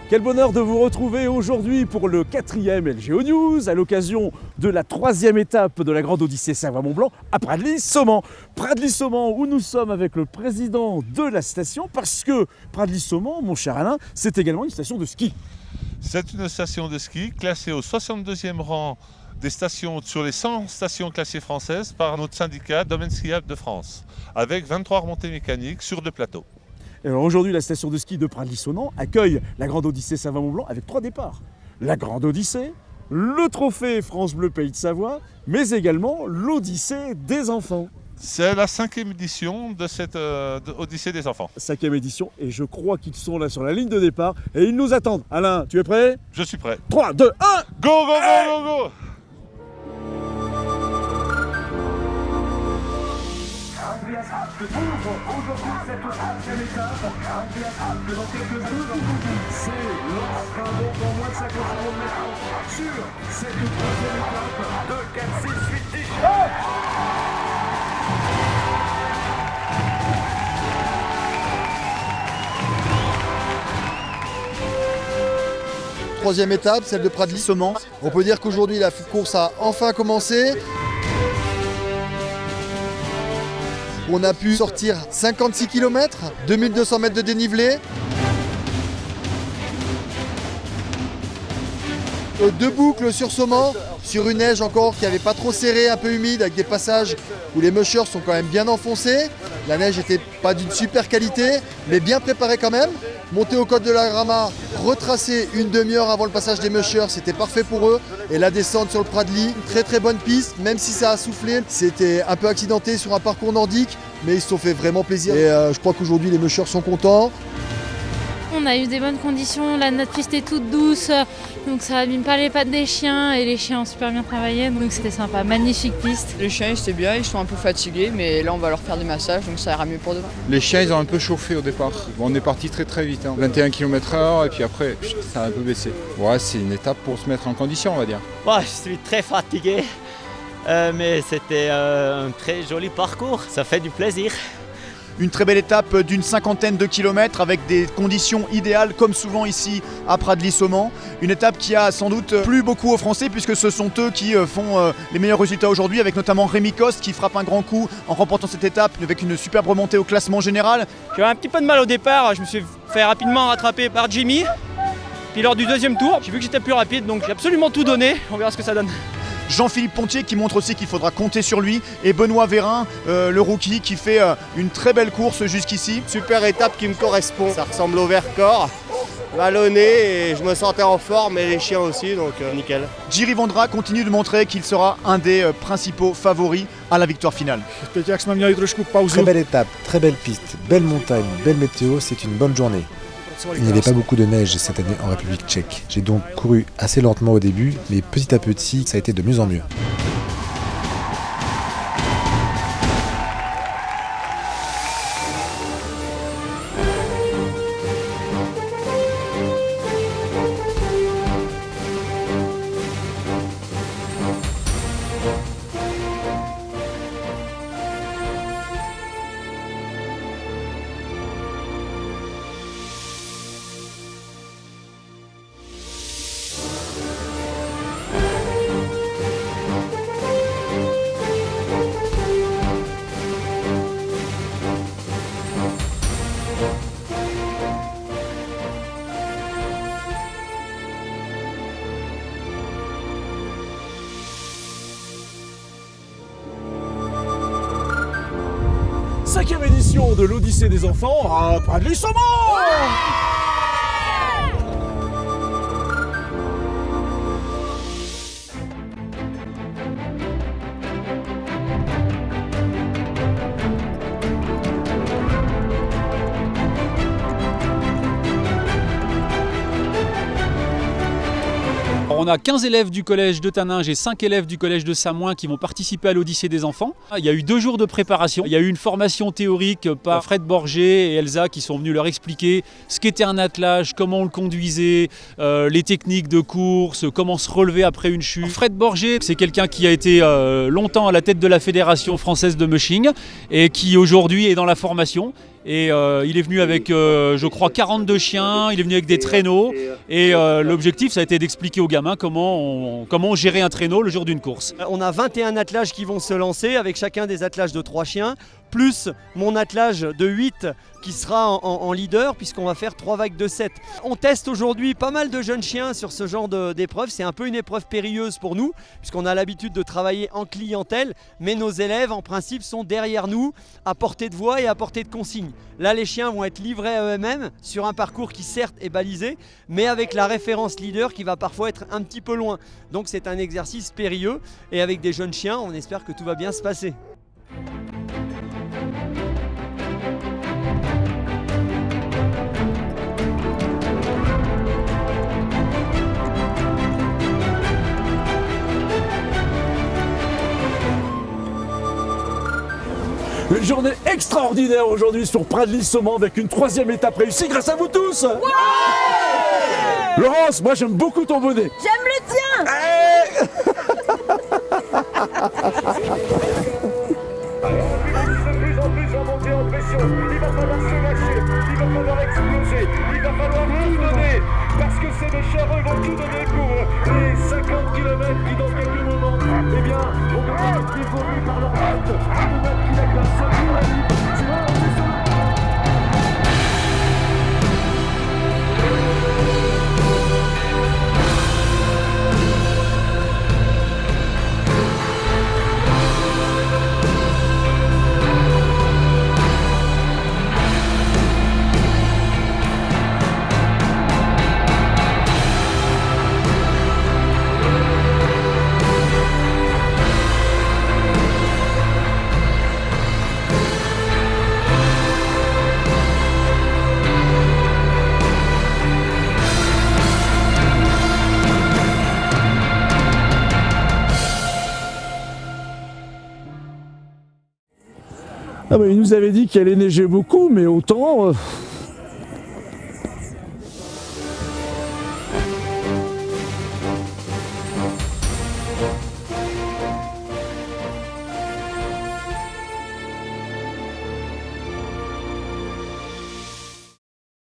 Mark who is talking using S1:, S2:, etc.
S1: Quel bonheur de vous retrouver aujourd'hui pour le 4e LGO News à l'occasion de la 3e étape de la Grande Odyssée Savoie-Mont-Blanc à Pradly-Saumand. Pradly-Saumand où nous sommes avec le président de la station parce que Pradly-Saumand, mon cher Alain, c'est également une station de ski.
S2: C'est une station de ski classée au 62e rang des stations sur les 100 stations classées françaises par notre syndicat Domaine skiable de France, avec 23 remontées mécaniques sur 2 plateaux.
S1: Alors aujourd'hui, la station de ski de Pradly-Saumand accueille la Grande Odyssée Savoie-Mont-Blanc avec 3 départs. La Grande Odyssée, le trophée France Bleu Pays de Savoie, mais également l'Odyssée des enfants.
S2: C'est la 5e édition de cette Odyssée des enfants.
S1: 5e édition, et je crois qu'ils sont là sur la ligne de départ et ils nous attendent. Alain, tu es prêt?
S2: Je suis prêt.
S1: 3, 2, 1,
S2: go, go, go, go, go!
S3: Aujourd'hui, cette 3e étape, dans quelques secondes, c'est l'Oscar en moins de 50 km sur cette 3e étape. 2, 4, 6, 8, 10.
S4: Troisième étape, celle de Pradly-Saumand. On peut dire qu'aujourd'hui la course a enfin commencé. On a pu sortir 56 km, 2200 mètres de dénivelé. 2 boucles sur Saumand, sur une neige encore qui n'avait pas trop serré, un peu humide, avec des passages où les mushers sont quand même bien enfoncés. La neige n'était pas d'une super qualité, mais bien préparée quand même. Monter au col de la Grama, retracer une demi-heure avant le passage des mushers, c'était parfait pour eux. Et la descente sur le Pradly, une très bonne piste, même si ça a soufflé. C'était un peu accidenté sur un parcours nordique, mais ils se sont fait vraiment plaisir. Et je crois qu'aujourd'hui les mushers sont contents.
S5: On a eu des bonnes conditions, notre piste est toute douce, donc ça abîme pas les pattes des chiens et les chiens ont super bien travaillé, donc c'était sympa, magnifique piste.
S6: Les chiens ils étaient bien, ils sont un peu fatigués, mais là on va leur faire des massages, donc ça ira mieux pour demain.
S7: Les chiens ils ont un peu chauffé au départ. Bon, on est parti très vite, 21 km/h et puis après ça a un peu baissé. Ouais, c'est une étape pour se mettre en condition on va dire.
S8: Ouais, je suis très fatigué, mais c'était un très joli parcours, ça fait du plaisir.
S9: Une très belle étape d'une 50aine de kilomètres avec des conditions idéales comme souvent ici à Pradly-Saumand. Une étape qui a sans doute plu beaucoup aux Français puisque ce sont eux qui font les meilleurs résultats aujourd'hui avec notamment Rémi Coste qui frappe un grand coup en remportant cette étape avec une superbe remontée au classement général.
S10: J'ai eu un petit peu de mal au départ, je me suis fait rapidement rattraper par Jimmy. Puis lors du 2e tour, j'ai vu que j'étais plus rapide donc j'ai absolument tout donné, on verra ce que ça donne.
S9: Jean-Philippe Pontier qui montre aussi qu'il faudra compter sur lui et Benoît Vérin, le rookie qui fait une très belle course jusqu'ici.
S11: Super étape qui me correspond, ça ressemble au Vercors, vallonné et je me sentais en forme et les chiens aussi donc nickel.
S9: Jiri Vondra continue de montrer qu'il sera un des principaux favoris à la victoire finale.
S12: Très belle étape, très belle piste, belle montagne, belle météo, c'est une bonne journée. Il n'y avait pas beaucoup de neige cette année en République tchèque. J'ai donc couru assez lentement au début, mais petit à petit, ça a été de mieux en mieux.
S1: Cinquième édition de l'Odyssée des enfants à Pradly-Saumand.
S13: On a 15 élèves du collège de Taninges et 5 élèves du collège de Samoin qui vont participer à l'Odyssée des enfants. Il y a eu 2 jours de préparation. Il y a eu une formation théorique par Fred Borgé et Elsa qui sont venus leur expliquer ce qu'était un attelage, comment on le conduisait, les techniques de course, comment se relever après une chute. Fred Borgé, c'est quelqu'un qui a été longtemps à la tête de la Fédération française de mushing et qui aujourd'hui est dans la formation. Et il est venu avec, je crois, 42 chiens, il est venu avec des traîneaux. Et l'objectif, ça a été d'expliquer aux gamins comment on gérait un traîneau le jour d'une course.
S14: On a 21 attelages qui vont se lancer, avec chacun des attelages de 3 chiens, plus mon attelage de 8 qui sera en leader, puisqu'on va faire 3 vagues de 7. On teste aujourd'hui pas mal de jeunes chiens sur ce genre d'épreuve. C'est un peu une épreuve périlleuse pour nous, puisqu'on a l'habitude de travailler en clientèle, mais nos élèves en principe sont derrière nous, à portée de voix et à portée de consigne. Là, les chiens vont être livrés à eux-mêmes sur un parcours qui certes est balisé, mais avec la référence leader qui va parfois être un petit peu loin. Donc c'est un exercice périlleux, et avec des jeunes chiens, on espère que tout va bien se passer.
S1: Une journée extraordinaire aujourd'hui sur Pradly-Saumont avec une 3e étape réussie grâce à vous tous. Ouais. Laurence, moi j'aime beaucoup ton bonnet.
S15: J'aime le tien.
S3: De plus en plus en montée en pression, il va falloir se lâcher, il va falloir exploser, il va falloir tout donner, parce que ces deux charreux vont tout donner pour les 50 km qui dans quelques moments, eh bien, vont être dévorés par leur hôte, le mec qui n'a qu'un seul jour à vivre, c'est vraiment c'est ça.
S1: Ah bah, il nous avait dit qu'il allait neiger beaucoup, mais autant